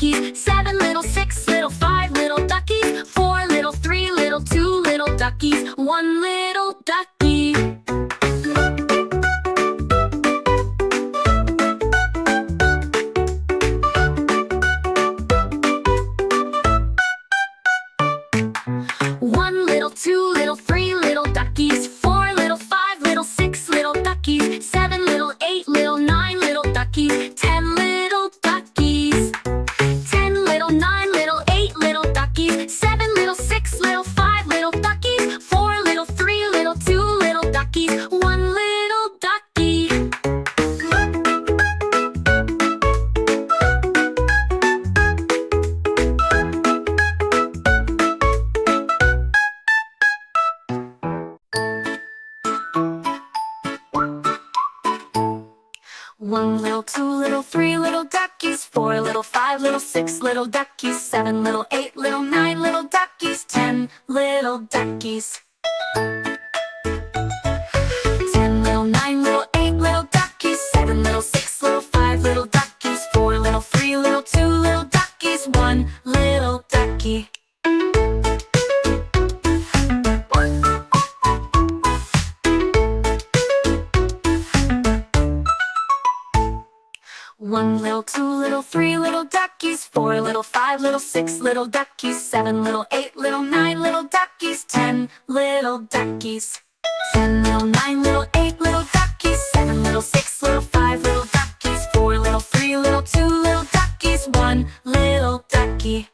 duckies, 7 little 6 little 5 little duckies, 4 little 3 little 2 little duckies, 1 little ducky. One little 2 little 3 little duckies, 4 little 5 little 6 little duckies, 7 little 8 little 9 little duckies, 10 little duckies. 10 little 9 little 8 little duckies, 7 little 6 little 5 little duckies, 4 little 3 little 2 little duckies, 1 little ducky. One little 2 little 3 little duckies, 4 little 5 little 6 little duckies, 7 little 8 little 9 little duckies, 10 little duckies. 10 little 9 little 8 little duckies, 7 little 6 little 5 little duckies, 4 little 3 little 2 little duckies, 1 little ducky. One little 2 little 3 little duckies, 4 little 5 little 6 little duckies, 7 little 8 little 9 little duckies, 10 little duckies. 10 little 9 little 8 little duckies, 7 little 6 little 5 little duckies, 4 little 3 little 2 little duckies, 1 little ducky.